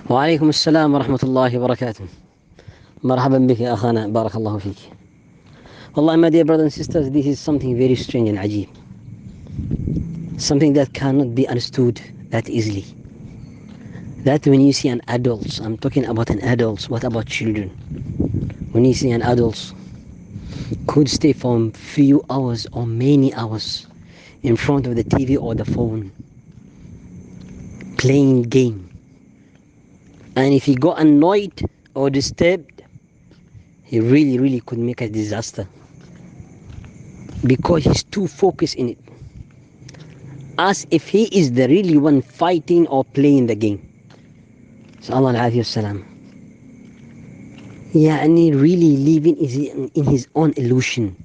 وعليكم السلام ورحمة الله وبركاته. مرحبا بك يا أخانا, بارك الله فيك. والله my dear brothers and sisters, this is something very strange and عجيب. Something that cannot be understood that easily. That when you see an adult, I'm talking about an adult, what about children? When you see an adult could stay for a few hours or many hours in front of the TV or the phone, playing game. And if he got annoyed or disturbed, he really could make a disaster. Because he's too focused in it. As if he is the really one fighting or playing the game. So Allah al-Afiyah salam. Yani really living in his own illusion.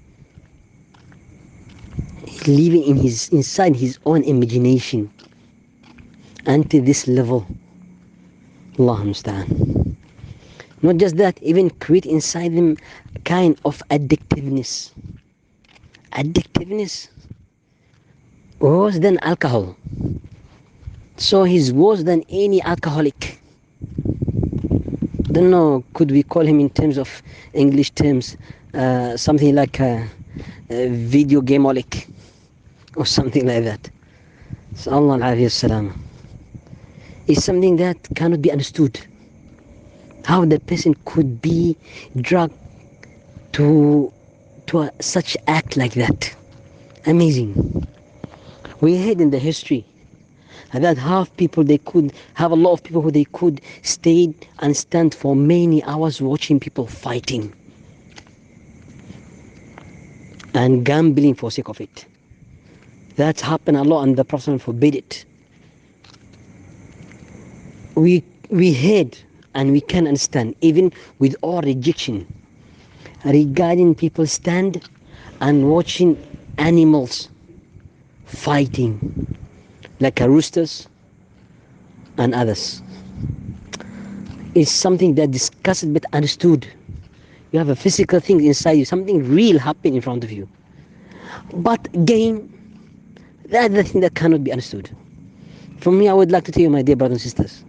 Living inside his own imagination. Until this level. Allah musta'an. Not just that, even create inside them kind of addictiveness. Addictiveness worse than alcohol. So he's worse than any alcoholic. Don't know, could we call him in terms of English terms something like a video gameaholic or something like that. So Allah al-Afiyah salam. Is something that cannot be understood. How the person could be drugged to such act like that. Amazing. We heard in the history that a lot of people who they could stay and stand for many hours watching people fighting and gambling for sake of it. That's happened a lot and the Prophet forbid it. We heard and we can understand, even with all rejection, regarding people stand and watching animals fighting, like roosters and others. It's something that discussed but understood. You have a physical thing inside you, something real happening in front of you. But again, that's the thing that cannot be understood. For me, I would like to tell you, my dear brothers and sisters,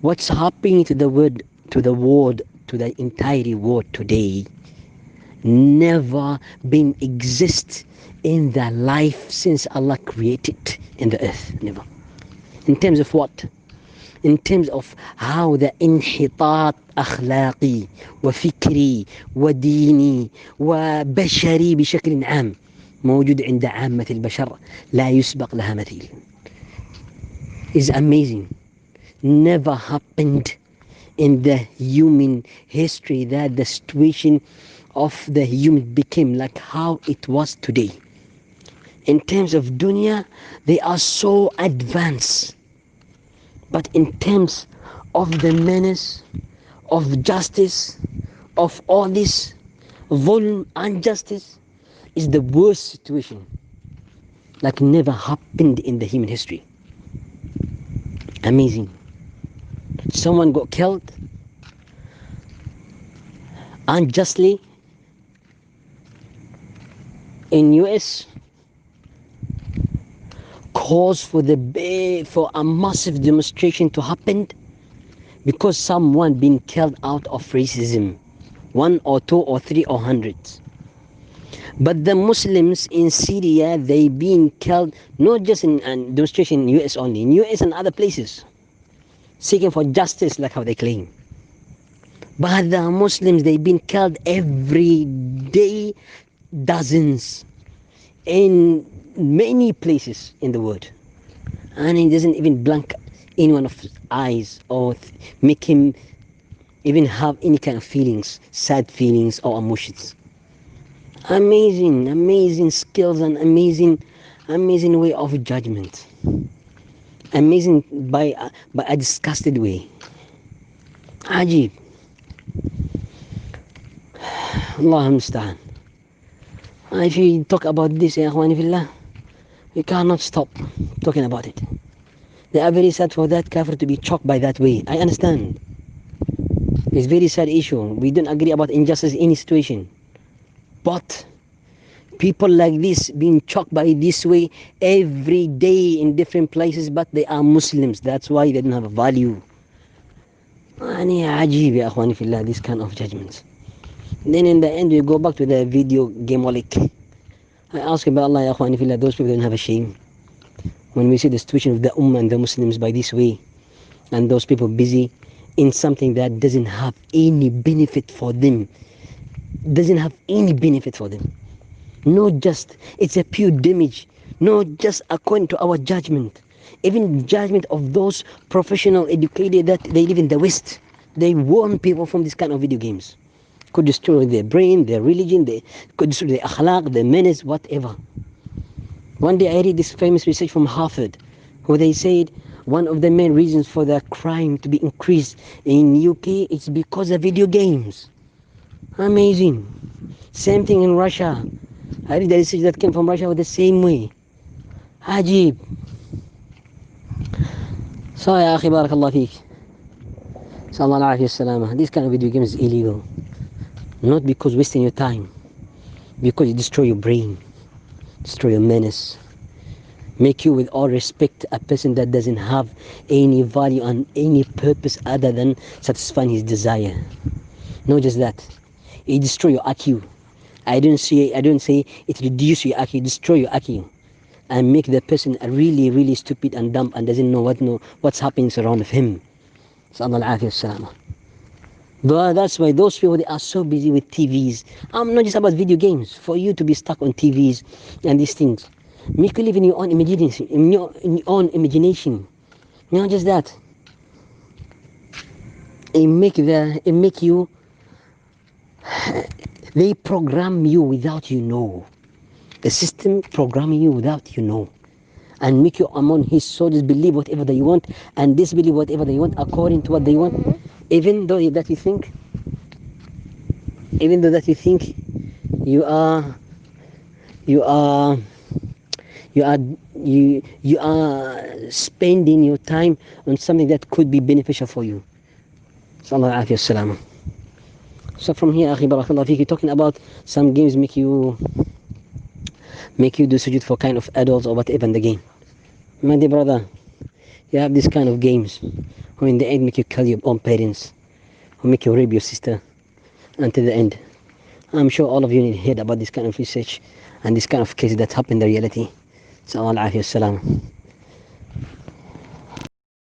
what's happening to the entire world today never been exist in the life since Allah created in the earth. Never. In terms of what? In terms of how the انحطاط أخلاقي وفكري وديني وبشري بشكل عام موجود عند عامة البشر لا يسبق لها مثيل. Is amazing. Never happened in the human history that the situation of the human became like how it was today. In terms of dunya, they are so advanced. But in terms of the menace, of justice, of all this volume and injustice, is the worst situation. Like never happened in the human history. Amazing. Someone got killed unjustly in US, cause for a massive demonstration to happen because someone been killed out of racism, 1 or 2 or 3 or hundreds. But the Muslims in Syria, they been killed not just in a demonstration in US only, in US and other places, seeking for justice like how they claim. But the Muslims, they've been killed every day, dozens, in many places in the world. And it doesn't even blank any one of his eyes or make him even have any kind of feelings, sad feelings or emotions. Amazing skills and amazing way of judgment. Amazing by a disgusted way. Ajib. Allah musta'an. If you talk about this, ya akhwani fillah, we cannot stop talking about it. They are very sad for that kafir to be choked by that way. I understand. It's a very sad issue. We don't agree about injustice in any situation. But people like this being choked by this way every day in different places, but they are Muslims. That's why they don't have a value. يعني عجيب يا أخواني في الله, this kind of judgments. Then in the end we go back to the video game holic. I ask about Allah ya أخواني في الله, those people don't have a shame. When we see the situation of the Ummah and the Muslims by this way, and those people busy in something that doesn't have any benefit for them, doesn't have any benefit for them. Not just, it's a pure damage, not just according to our judgment, even judgment of those professional educated that they live in the West. They warn people from this kind of video games. Could destroy their brain, their religion, they could destroy their akhlaq, their manners, whatever. One day I read this famous research from Harvard, where they said one of the main reasons for the crime to be increased in UK is because of video games. Amazing. Same thing in Russia. I read the research that came from Russia with the same way. Ajib. So يا أخي بارك الله فيك. صلى الله عليه وسلم. This kind of video game is illegal. Not because wasting your time, because it destroy your brain, destroy your manners, make you, with all respect, a person that doesn't have any value and any purpose other than satisfying his desire. Not just that, it destroy your IQ. I don't say it reduce your IQ, destroy your IQ, and make the person really, really stupid and dumb and doesn't know what's happening around him. Sallallahu alaihi wasallam. But that's why those people, they are so busy with TVs. I'm not just about video games. For you to be stuck on TVs and these things, make you live in your own imagination. Not just that. It make you. They program you without you know. The system programming you without you know, and make you among his soldiers believe whatever they want and disbelieve whatever they want according to what they want. Even though that you think you are spending your time on something that could be beneficial for you. Sallallahu alaihi wasallam. So from here, akhi barakallahu fiki, talking about some games make you do sujood for kind of adults or whatever in the game. My dear brother, you have this kind of games who in the end make you kill your own parents, who make you rape your sister until the end. I'm sure all of you need to hear about this kind of research and this kind of cases that happen in the reality. So Allah alaihi wasallam.